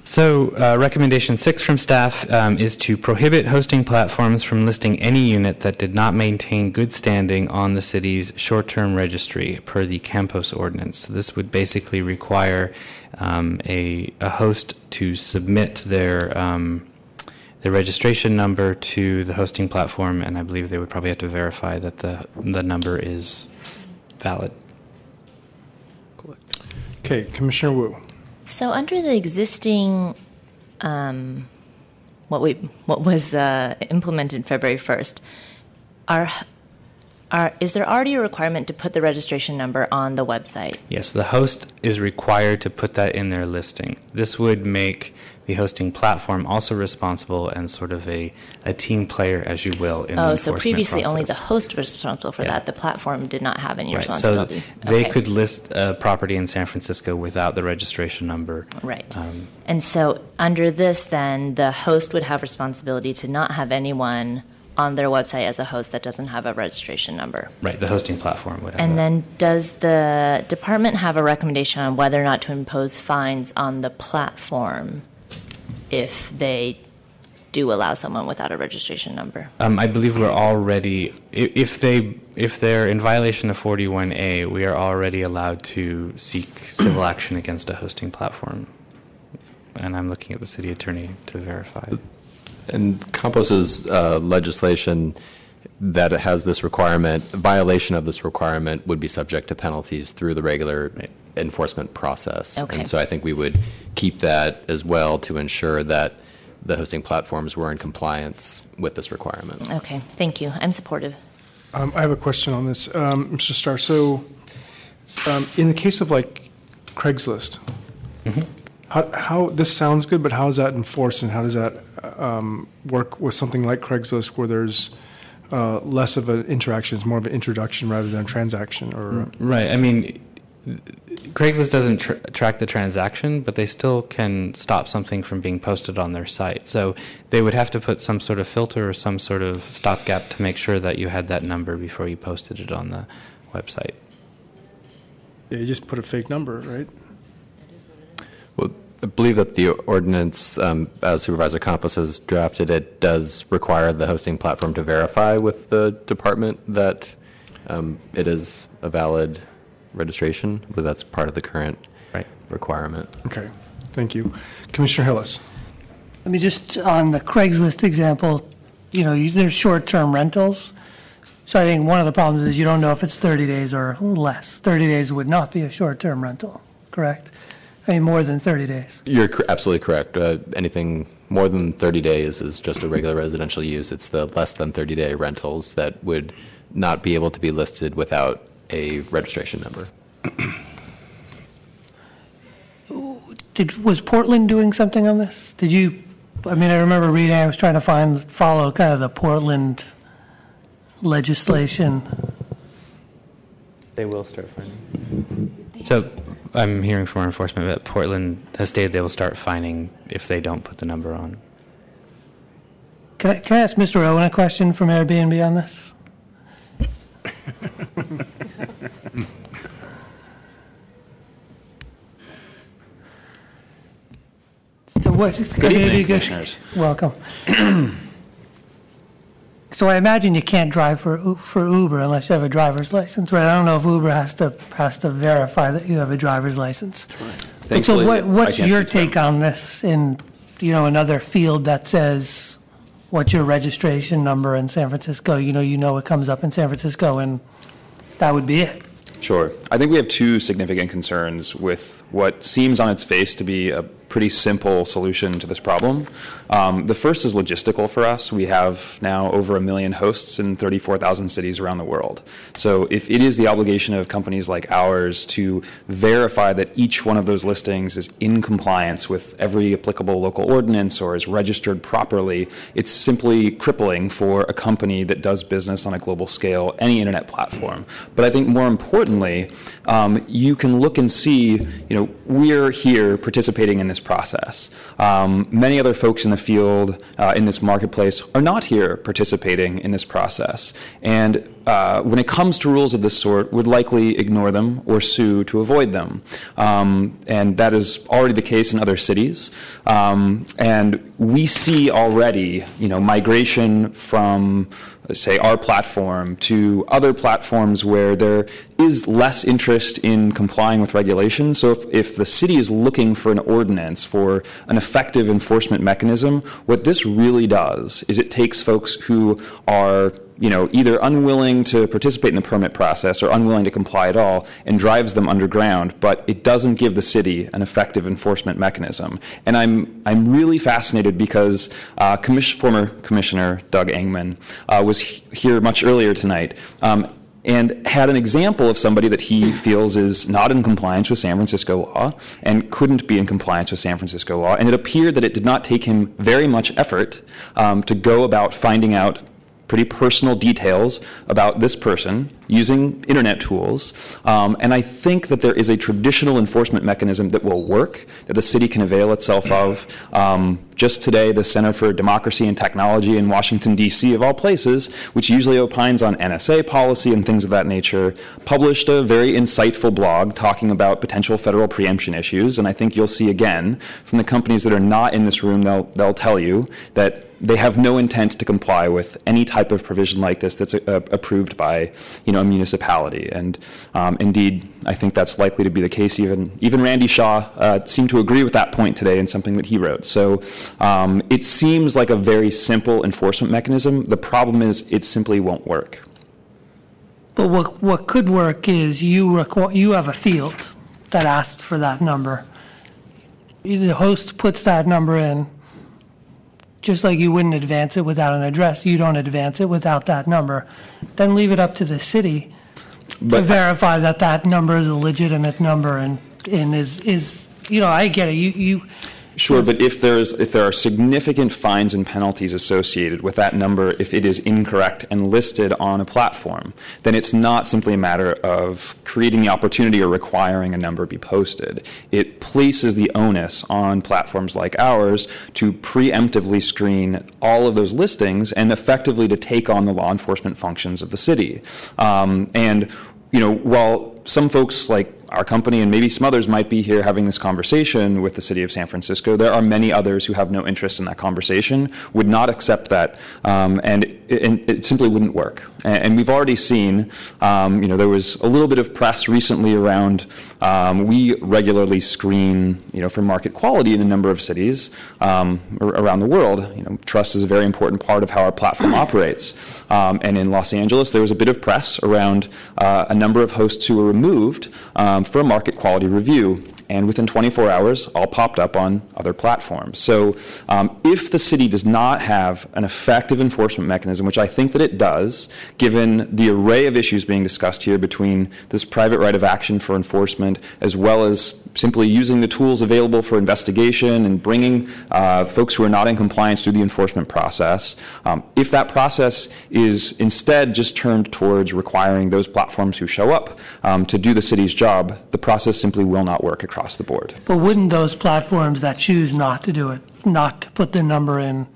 So recommendation 6 from staff is to prohibit hosting platforms from listing any unit that did not maintain good standing on the city's short-term registry per the Campos ordinance. So this would basically require a host to submit their registration number to the hosting platform, and I believe they would probably have to verify that the number is valid. Okay, Commissioner Wu. So under the existing, what was implemented February 1st, is there already a requirement to put the registration number on the website? Yes, the host is required to put that in their listing. This would make the hosting platform also responsible and sort of a team player, as you will, in the enforcement so previously process. only the host was responsible for that. The platform did not have any responsibility. So they could list a property in San Francisco without the registration number. Right. And so under this, then, the host would have responsibility to not have anyone on their website as a host that doesn't have a registration number. Right, the hosting platform would have And that. then does the department have a recommendation on whether or not to impose fines on the platform if they do allow someone without a registration number? I believe we're already, if they're in violation of 41A, we are already allowed to seek civil action against a hosting platform. And I'm looking at the city attorney to verify. And Campos's legislation that has this requirement, violation of this requirement would be subject to penalties through the regular enforcement process. Okay. And so I think we would keep that as well to ensure that the hosting platforms were in compliance with this requirement. Okay, thank you. I'm supportive. I have a question on this, Mr. Starr. So in the case of like Craigslist, how this sounds good, but how is that enforced, and how does that work with something like Craigslist where there's less of an interaction, it's more of an introduction rather than a transaction? Or Right. I mean, Craigslist doesn't track the transaction, but they still can stop something from being posted on their site. So they would have to put some sort of filter or some sort of stopgap to make sure that you had that number before you posted it on the website. Yeah, you just put a fake number, right? Well, I believe that the ordinance, as Supervisor Campos has drafted it, does require the hosting platform to verify with the department that it is a valid registration. I believe that's part of the current requirement. Okay, thank you. Commissioner Hillis. Let me just, on the Craigslist example, there's short-term rentals. So I think one of the problems is you don't know if it's 30 days or less. 30 days would not be a short-term rental, correct? I mean, more than 30 days. You're absolutely correct. Anything more than 30 days is just a regular residential use. It's the less than 30-day rentals that would not be able to be listed without a registration number. Was Portland doing something on this? I remember reading, I was trying to follow kind of the Portland legislation. They will start fining. So I'm hearing from our enforcement that Portland has stated they will start fining if they don't put the number on. Can I ask Mr. Owen a question from Airbnb on this? Good evening, commissioners. Welcome. So I imagine you can't drive for Uber unless you have a driver's license, right? I don't know if Uber has to verify that you have a driver's license. Right. So what's your take on this in another field that says what's your registration number in San Francisco? It comes up in San Francisco, and that would be it. Sure. I think we have two significant concerns with what seems on its face to be a pretty simple solution to this problem. The first is logistical for us. We have now over 1 million hosts in 34,000 cities around the world. So if it is the obligation of companies like ours to verify that each one of those listings is in compliance with every applicable local ordinance or is registered properly, it's simply crippling for a company that does business on a global scale, any internet platform. But I think more importantly, you can look and see, we're here participating in this process. Many other folks in the field, in this marketplace, are not here participating in this process. And when it comes to rules of this sort, would likely ignore them or sue to avoid them. And that is already the case in other cities. And we see already, migration from, say, our platform to other platforms where there is less interest in complying with regulations. So if the city is looking for an ordinance, for an effective enforcement mechanism, what this really does is it takes folks who are either unwilling to participate in the permit process or unwilling to comply at all and drives them underground, but it doesn't give the city an effective enforcement mechanism. And I'm really fascinated because former Commissioner Doug Engman was here much earlier tonight and had an example of somebody that he feels is not in compliance with San Francisco law and couldn't be in compliance with San Francisco law. And it appeared that it did not take him very much effort to go about finding out pretty personal details about this person using internet tools. And I think that there is a traditional enforcement mechanism that will work, that the city can avail itself of. Just today, the Center for Democracy and Technology in Washington, D.C., of all places, which usually opines on NSA policy and things of that nature, published a very insightful blog talking about potential federal preemption issues. And I think you'll see again from the companies that are not in this room, they'll tell you that they have no intent to comply with any type of provision like this that's approved by, a municipality. And indeed, I think that's likely to be the case. Even Randy Shaw seemed to agree with that point today in something that he wrote. So it seems like a very simple enforcement mechanism. The problem is it simply won't work. But what could work is you have a field that asks for that number. The host puts that number in. Just like you wouldn't advance it without an address, you don't advance it without that number. Then leave it up to the city to verify that that number is a legitimate number and is I get it. Sure, but if there are significant fines and penalties associated with that number, if it is incorrect and listed on a platform, then it's not simply a matter of creating the opportunity or requiring a number be posted. It places the onus on platforms like ours to preemptively screen all of those listings and effectively to take on the law enforcement functions of the city. While some folks like our company and maybe some others might be here having this conversation with the city of San Francisco, there are many others who have no interest in that conversation, would not accept that, and it simply wouldn't work. And we've already seen, there was a little bit of press recently around, we regularly screen, for market quality in a number of cities around the world. Trust is a very important part of how our platform operates. And in Los Angeles, there was a bit of press around a number of hosts who were removed for a market quality review. And within 24 hours, all popped up on other platforms. So if the city does not have an effective enforcement mechanism, which I think that it does, given the array of issues being discussed here between this private right of action for enforcement, as well as simply using the tools available for investigation and bringing folks who are not in compliance through the enforcement process, if that process is instead just turned towards requiring those platforms who show up to do the city's job, the process simply will not work across the board. But wouldn't those platforms that choose not to do it, not to put the number in,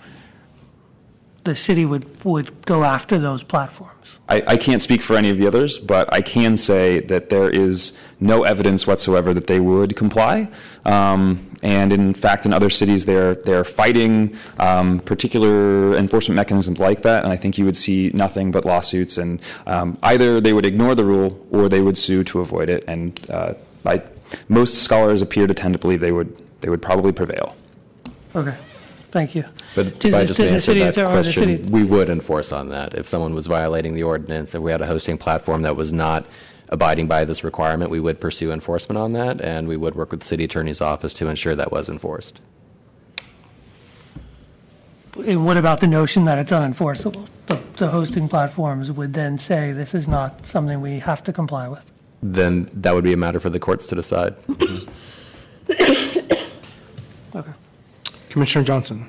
the city would go after those platforms? I can't speak for any of the others, but I can say that there is no evidence whatsoever that they would comply. And in fact, in other cities, they're fighting particular enforcement mechanisms like that, and I think you would see nothing but lawsuits. And either they would ignore the rule or they would sue to avoid it. And most scholars appear to tend to believe they would probably prevail. Okay. Thank you. But if I just answer that question, we would enforce on that. If someone was violating the ordinance, if we had a hosting platform that was not abiding by this requirement, we would pursue enforcement on that, and we would work with the city attorney's office to ensure that was enforced. And what about the notion that it's unenforceable? The hosting platforms would then say this is not something we have to comply with. Then that would be a matter for the courts to decide. Okay. Commissioner Johnson.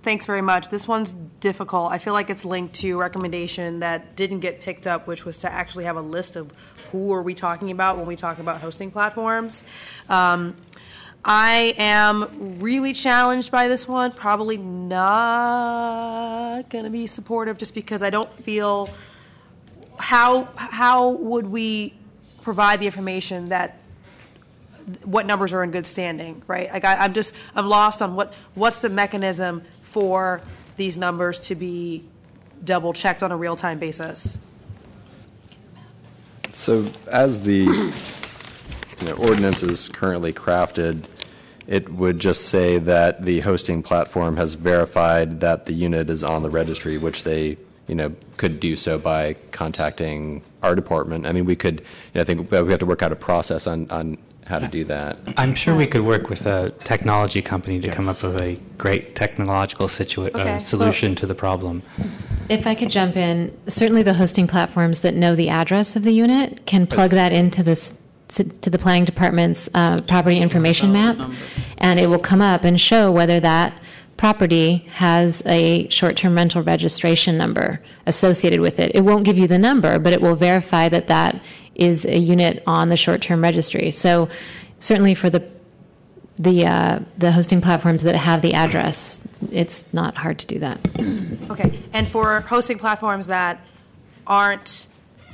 Thanks very much. This one's difficult. I feel like it's linked to a recommendation that didn't get picked up, which was to actually have a list of who are we talking about when we talk about hosting platforms. I am really challenged by this one. Probably not going to be supportive just because I don't feel how would we provide the information that what numbers are in good standing, right? Like I'm lost on what's the mechanism for these numbers to be double checked on a real time basis. So as the ordinance is currently crafted, it would just say that the hosting platform has verified that the unit is on the registry, which they, could do so by contacting our department. I mean, we could, I think we have to work out a process on how to do that. I'm sure we could work with a technology company to come up with a great technological solution to the problem. If I could jump in, certainly the hosting platforms that know the address of the unit can plug that into this to the planning department's property information map, and it will come up and show whether that property has a short-term rental registration number associated with it. It won't give you the number, but it will verify that that is a unit on the short-term registry. So certainly for the hosting platforms that have the address, it's not hard to do that. Okay, and for hosting platforms that aren't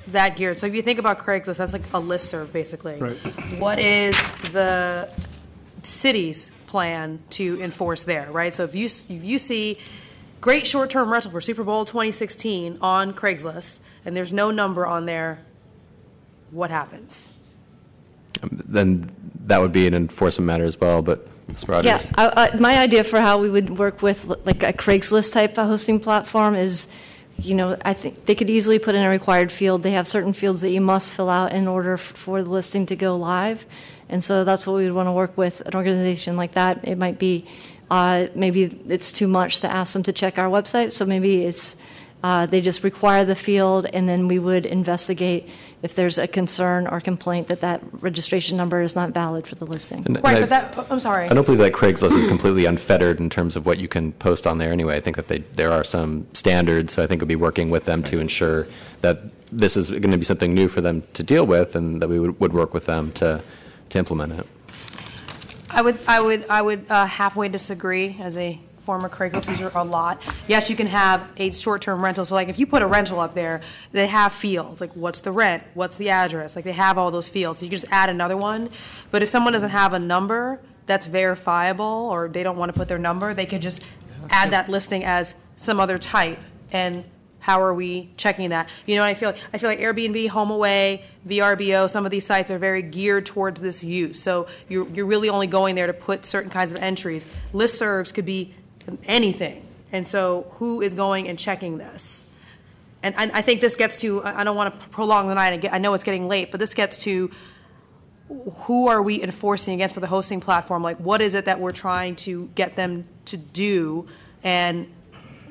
that geared, so if you think about Craigslist, that's like a listserv basically. Right. What is the city's plan to enforce there, right? So if you see great short-term rental for Super Bowl 2016 on Craigslist and there's no number on there, what happens? Then that would be an enforcement matter as well, but Ms. Rogers. Yeah, my idea for how we would work with like a Craigslist type of hosting platform is, I think they could easily put in a required field. They have certain fields that you must fill out in order for the listing to go live. And so that's what we would want to work with an organization like that. It might be, maybe it's too much to ask them to check our website, so maybe it's they just require the field, and then we would investigate if there's a concern or complaint that registration number is not valid for the listing. Right, but I'm sorry. I don't believe that Craigslist is completely unfettered in terms of what you can post on there anyway. I think that there are some standards, so I think we'll be working with them to ensure that this is going to be something new for them to deal with, and that we would work with them to implement it. I would halfway disagree. As a former Craigslist user, a lot. Yes, you can have a short-term rental. So, like, if you put a rental up there, they have fields. Like, what's the rent? What's the address? Like, they have all those fields. So you can just add another one. But if someone doesn't have a number that's verifiable, or they don't want to put their number, they could just add that listing as some other type. And how are we checking that? I feel like Airbnb, HomeAway, VRBO, some of these sites are very geared towards this use. So you're really only going there to put certain kinds of entries. Listservs could be anything. And so who is going and checking this? And I think this gets to, I don't want to prolong the night. I know it's getting late, but this gets to who are we enforcing against for the hosting platform? Like, what is it that we're trying to get them to do? And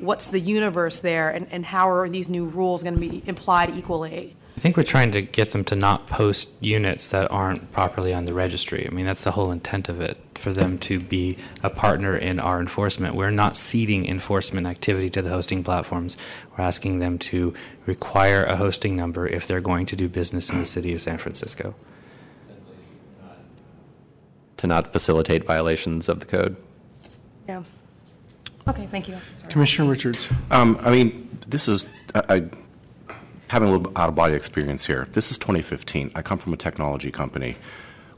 what's the universe there, and how are these new rules going to be applied equally? I think we're trying to get them to not post units that aren't properly on the registry. I mean, that's the whole intent of it, for them to be a partner in our enforcement. We're not ceding enforcement activity to the hosting platforms. We're asking them to require a hosting number if they're going to do business in the city of San Francisco. To not facilitate violations of the code. Yeah. Okay, thank you. Sorry. Commissioner Richards. This is, having a little out-of-body experience here. This is 2015. I come from a technology company.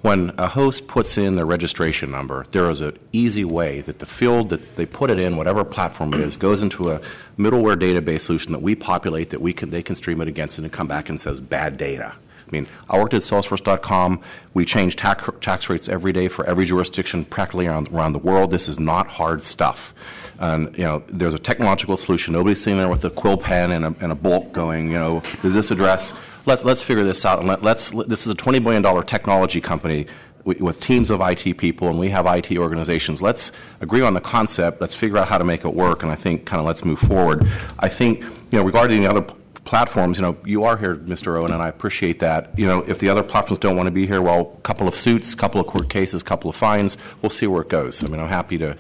When a host puts in their registration number, there is an easy way that the field that they put it in, whatever platform it is, goes into a middleware database solution that we populate, that they can stream it against, and it come back and says bad data. I mean, I worked at Salesforce.com. We change tax rates every day for every jurisdiction practically around the world. This is not hard stuff. And, there's a technological solution. Nobody's sitting there with a quill pen and a bolt going, does this address? Let's figure this out. And this is a $20 billion technology company with teams of IT people, and we have IT organizations. Let's agree on the concept. Let's figure out how to make it work. And I think let's move forward. I think, regarding the other platforms, you are here, Mr. Owen, and I appreciate that. If the other platforms don't want to be here, well, a couple of suits, a couple of court cases, a couple of fines, we'll see where it goes. I'm happy to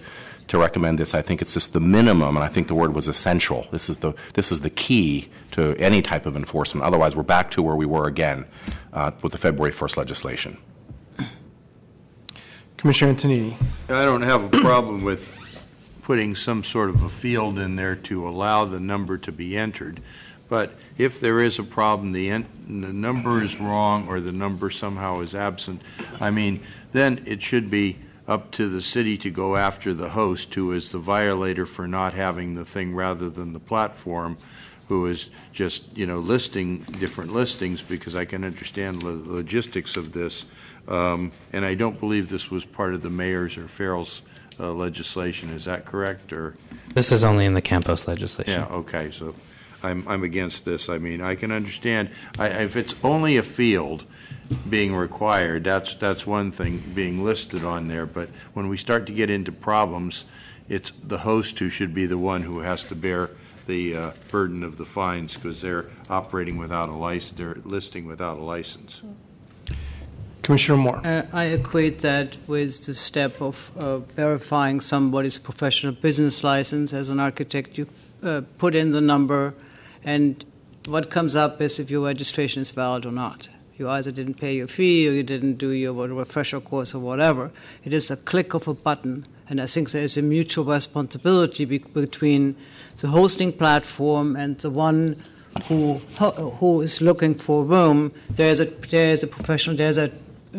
recommend this. I think it's just the minimum, and I think the word was essential. This is the key to any type of enforcement. Otherwise, we're back to where we were again with the February 1st legislation. Commissioner Antonini. I don't have a problem with putting some sort of a field in there to allow the number to be entered. But if there is a problem, the number is wrong or the number somehow is absent, I mean, then it should be up to the city to go after the host, who is the violator for not having the thing, rather than the platform, who is just, listing different listings, because I can understand the logistics of this. And I don't believe this was part of the mayor's or Farrell's legislation. Is that correct? Or This is only in the Campos legislation. yeah, okay. So I'm against this. I mean, I can understand if it's only a field being required, that's one thing being listed on there. But when we start to get into problems, it's the host who should be the one who has to bear the burden of the fines, because they're operating without a license, they're listing without a license. Commissioner Moore. I equate that with the step of verifying somebody's professional business license. As an architect, you put in the number, and what comes up is if your registration is valid or not. You either didn't pay your fee or you didn't do your refresher course or whatever. It is a click of a button, and I think there is a mutual responsibility between the hosting platform and the one who is looking for room. There's a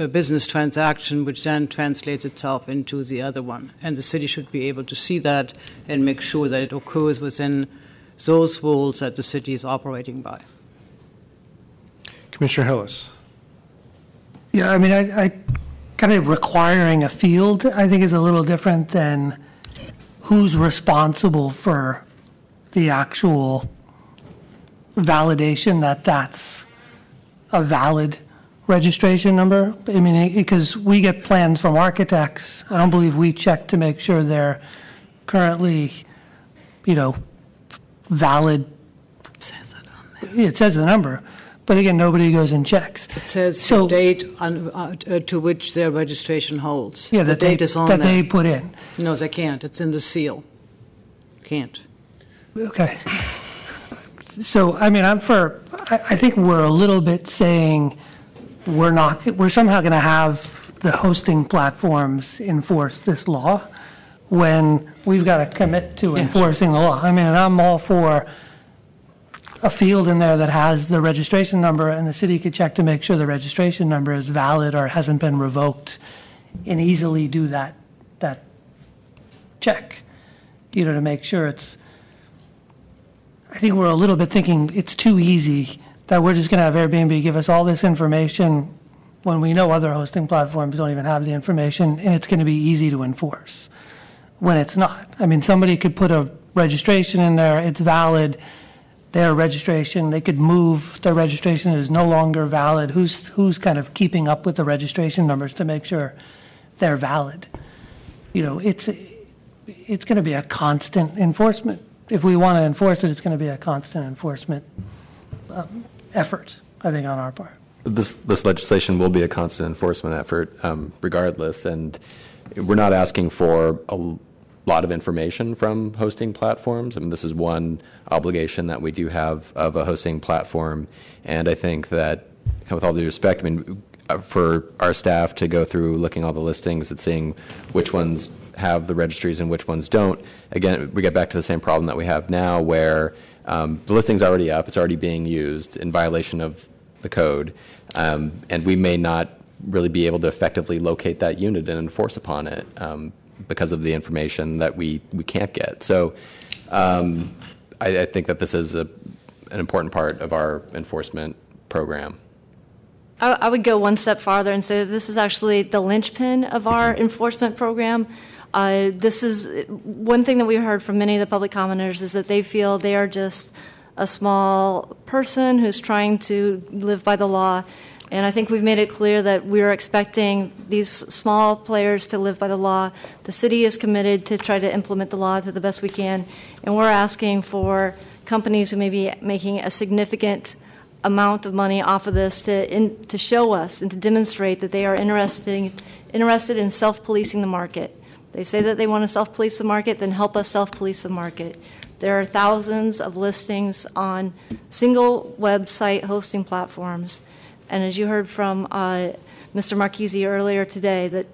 business transaction which then translates itself into the other one, and the city should be able to see that and make sure that it occurs within those rules that the city is operating by. Commissioner Hillis. Yeah, I mean, I kind of requiring a field, I think, is a little different than who's responsible for the actual validation that that's a valid registration number. I mean, because we get plans from architects, I don't believe we check to make sure they're currently, valid. It says the number. But again, nobody goes and checks. It says the date to which their registration holds. Yeah, the date is on that there. they put in. No, they can't. It's in the seal. Can't. Okay. So, I mean, I think we're a little bit saying we're somehow going to have the hosting platforms enforce this law when we've got to commit to enforcing the law. I mean, and I'm all for a field in there that has the registration number, and the city could check to make sure the registration number is valid or hasn't been revoked, and easily do that check, to make sure it's. I think we're a little bit thinking it's too easy that we're just going to have Airbnb give us all this information when we know other hosting platforms don't even have the information, and it's going to be easy to enforce when it's not. I mean, somebody could put a registration in there, it's valid. Their registration, they could move, their registration is no longer valid. Who's kind of keeping up with the registration numbers to make sure they're valid? It's going to be a constant enforcement. If we want to enforce it, it's going to be a constant enforcement effort, I think, on our part. This legislation will be a constant enforcement effort regardless, and we're not asking for a lot of information from hosting platforms. I mean, this is one obligation that we do have of a hosting platform, and I think that, with all due respect, I mean, for our staff to go through looking at all the listings and seeing which ones have the registries and which ones don't, again, we get back to the same problem that we have now, where the listing's already up, it's already being used in violation of the code, and we may not really be able to effectively locate that unit and enforce upon it because of the information that we can't get. So I think that this is an important part of our enforcement program. I would go one step farther and say that this is actually the linchpin of our enforcement program. This is one thing that we heard from many of the public commenters, is that they feel they are just a small person who's trying to live by the law. And I think we've made it clear that we're expecting these small players to live by the law. The city is committed to try to implement the law to the best we can. And we're asking for companies who may be making a significant amount of money off of this to show us and to demonstrate that they are interested in self-policing the market. They say that they want to self-police the market, then help us self-police the market. There are thousands of listings on single website hosting platforms. And as you heard from Mr. Marchese earlier today, that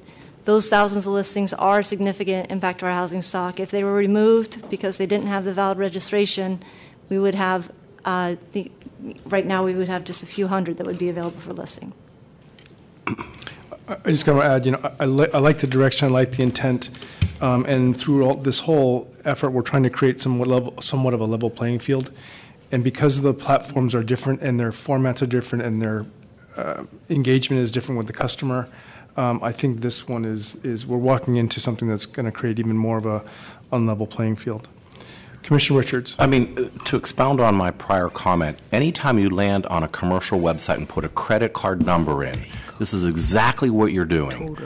those thousands of listings are a significant impact to our housing stock. If they were removed because they didn't have the valid registration, we would have, right now we would have just a few hundred that would be available for listing. I just got to add, I like the direction, I like the intent, and through this whole effort, we're trying to create somewhat of a level playing field. And because the platforms are different and their formats are different and their engagement is different with the customer, I think this one is we're walking into something that's going to create even more of a unlevel playing field. Commissioner Richards. I mean, to expound on my prior comment, anytime you land on a commercial website and put a credit card number in, this is exactly what you're doing.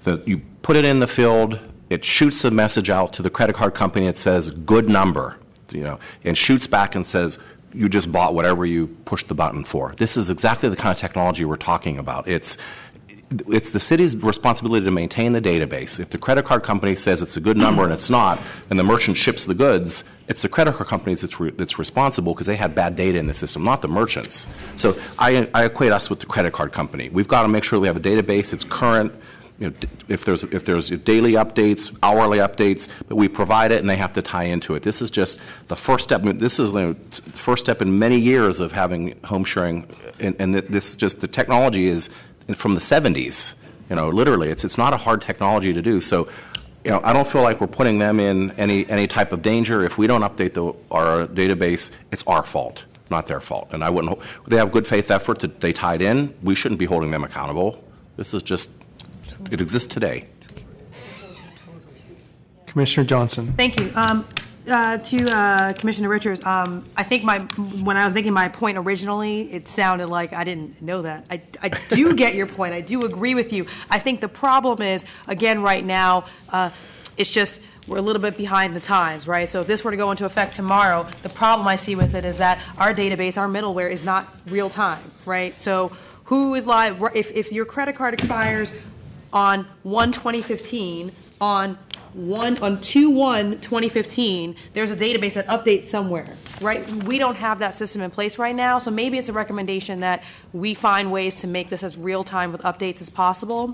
That you put it in the field, it shoots a message out to the credit card company. It says good number, and shoots back and says you just bought whatever you pushed the button for. This is exactly the kind of technology we're talking about. It's the city's responsibility to maintain the database. If the credit card company says it's a good number and it's not, and the merchant ships the goods, it's the credit card companies that's responsible because they have bad data in the system, not the merchants. So I equate us with the credit card company. We've got to make sure we have a database, it's current. If there's daily updates, hourly updates, but we provide it and they have to tie into it. This is just the first step. This is the first step in many years of having home sharing, and this just the technology is from the 70s. Literally, it's not a hard technology to do. So, I don't feel like we're putting them in any type of danger. If we don't update our database, it's our fault, not their fault. And I wouldn't. They have good faith effort that they tied in. We shouldn't be holding them accountable. This is just. It exists today. Commissioner Johnson. Thank you. To Commissioner Richards, I think when I was making my point originally, it sounded like I didn't know that. I do get your point. I do agree with you. I think the problem is, again, right now, it's just we're a little bit behind the times, right? So if this were to go into effect tomorrow, the problem I see with it is that our database, our middleware, is not real time, right? So who is live? If your credit card expires on 1/2015, on 2/1/2015, there's a database that updates somewhere, right? We don't have that system in place right now, so maybe it's a recommendation that we find ways to make this as real time with updates as possible.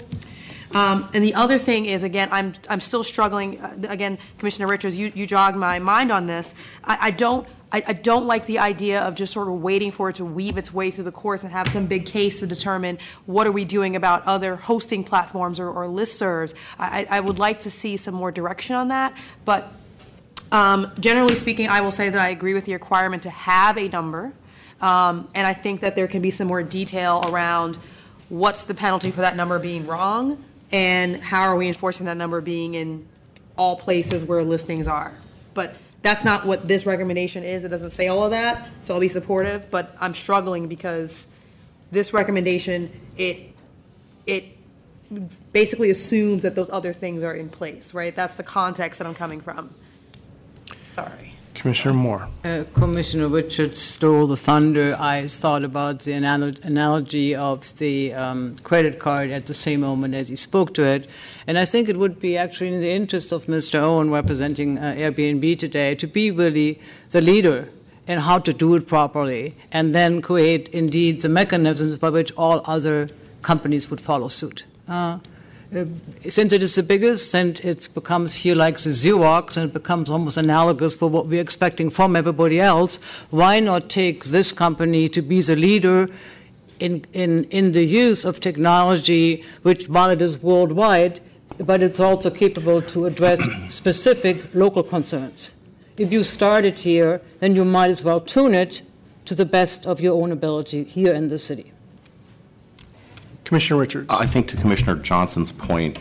And the other thing is, again, I'm still struggling. Again, Commissioner Richards, you jogged my mind on this. I don't like the idea of just sort of waiting for it to weave its way through the courts and have some big case to determine what are we doing about other hosting platforms or listservs. I would like to see some more direction on that. But generally speaking, I will say that I agree with the requirement to have a number. And I think that there can be some more detail around what's the penalty for that number being wrong and how are we enforcing that number being in all places where listings are. But that's not what this recommendation is. It doesn't say all of that, so I'll be supportive, but I'm struggling because this recommendation, it basically assumes that those other things are in place, right? That's the context that I'm coming from. Sorry. Commissioner Moore. Commissioner Richards stole the thunder. I thought about the analogy of the credit card at the same moment as he spoke to it. And I think it would be actually in the interest of Mr. Owen representing Airbnb today to be really the leader in how to do it properly and then create indeed the mechanisms by which all other companies would follow suit. Since it is the biggest, and it becomes here like the Xerox, and it becomes almost analogous for what we're expecting from everybody else, why not take this company to be the leader in the use of technology, which, while it is worldwide, but it's also capable to address specific local concerns. If you start it here, then you might as well tune it to the best of your own ability here in the city. Commissioner Richards. I think to Commissioner Johnson's point,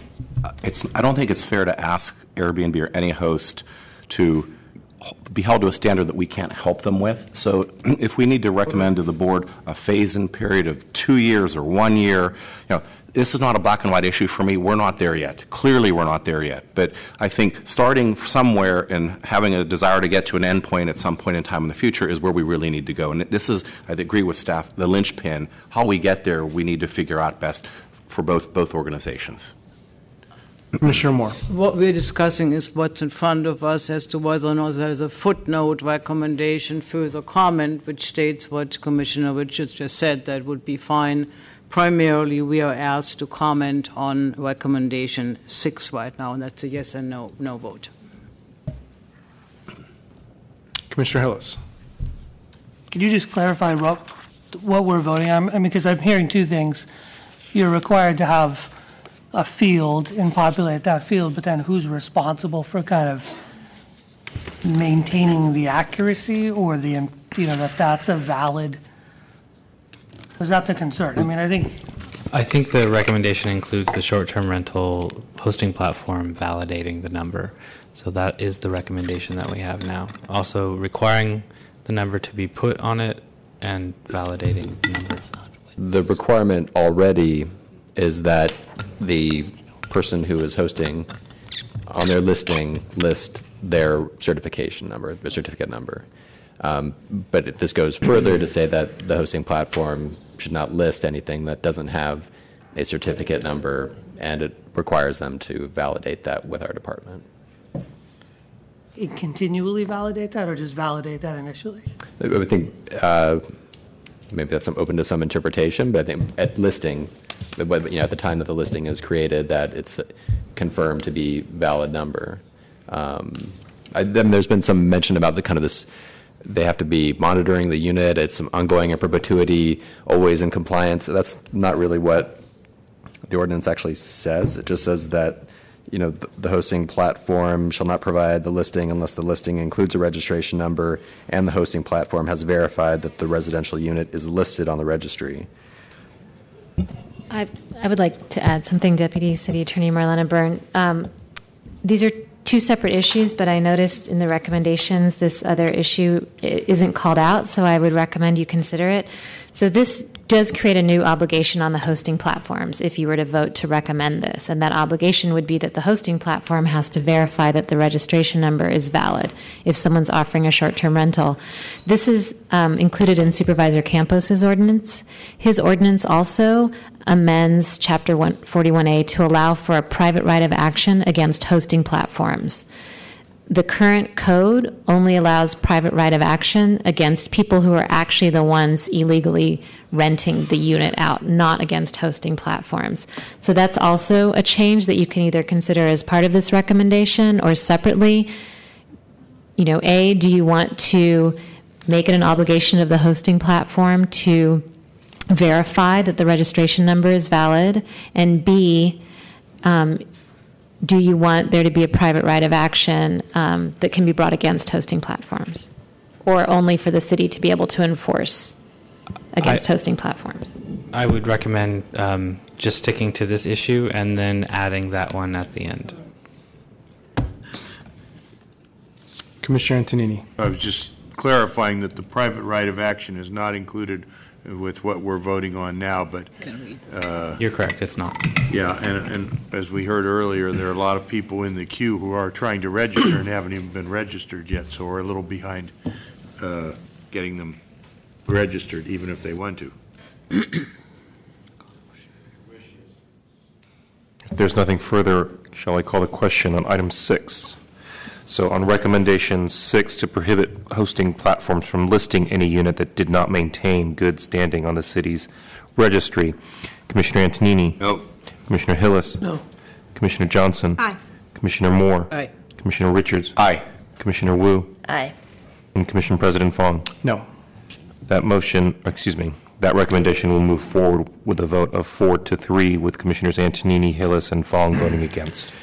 I don't think it's fair to ask Airbnb or any host to be held to a standard that we can't help them with. So if we need to recommend to the board a phase-in period of 2 years or 1 year, this is not a black and white issue for me. We're not there yet. Clearly, we're not there yet. But I think starting somewhere and having a desire to get to an end point at some point in time in the future is where we really need to go. And this is, I agree with staff, the linchpin. How we get there, we need to figure out best for both organizations. Commissioner Moore. What we're discussing is what's in front of us as to whether or not there's a footnote, recommendation, further comment, which states what Commissioner Richards just said, that would be fine primarily we are asked to comment on recommendation 6 right now, and that's a yes and no vote. Commissioner Hillis. Could you just clarify what we're voting on? I mean, because I'm hearing two things. You're required to have a field and populate that field, but then who's responsible for kind of maintaining the accuracy or the, that's a valid, because that's a concern. I mean, I think the recommendation includes the short-term rental hosting platform validating the number. So that is the recommendation that we have now. Also requiring the number to be put on it and validating the numbers. The requirement already is that the person who is hosting on their listing list their certification number, their certificate number. But this goes further to say that the hosting platform should not list anything that doesn't have a certificate number, and it requires them to validate that with our department. continually validate that or just validate that initially? I would think maybe that's open to some interpretation, but I think at listing, at the time that the listing is created, that it's confirmed to be valid number. Then there's been some mention about the kind of this, they have to be monitoring the unit, it's some ongoing in perpetuity, always in compliance. That's not really what the ordinance actually says. It just says that the hosting platform shall not provide the listing unless the listing includes a registration number and the hosting platform has verified that the residential unit is listed on the registry. I would like to add something, Deputy City Attorney Marlena Byrne. These are two separate issues, but I noticed in the recommendations this other issue isn't called out, so I would recommend you consider it. So this does create a new obligation on the hosting platforms if you were to vote to recommend this, and that obligation would be that the hosting platform has to verify that the registration number is valid if someone's offering a short-term rental. This is included in Supervisor Campos's ordinance. His ordinance also amends Chapter 41A to allow for a private right of action against hosting platforms. The current code only allows private right of action against people who are actually the ones illegally renting the unit out, not against hosting platforms. So that's also a change that you can either consider as part of this recommendation or separately. A, do you want to make it an obligation of the hosting platform to verify that the registration number is valid? And B, do you want there to be a private right of action that can be brought against hosting platforms, or only for the city to be able to enforce against hosting platforms? I would recommend just sticking to this issue and then adding that one at the end. Commissioner Antonini. I was just clarifying that the private right of action is not included with what we're voting on now, but You're correct, it's not. yeah, and as we heard earlier, there are a lot of people in the queue who are trying to register and haven't even been registered yet, so we're a little behind getting them registered, even if they want to. If there's nothing further, shall I call the question on item 6? So on recommendation 6, to prohibit hosting platforms from listing any unit that did not maintain good standing on the city's registry. Commissioner Antonini? No. Commissioner Hillis? No. Commissioner Johnson? Aye. Commissioner Moore? Aye. Commissioner Richards? Aye. Commissioner Wu? Aye. And Commissioner President Fong? No. That recommendation will move forward with a vote of 4-3 with Commissioners Antonini, Hillis, and Fong voting against.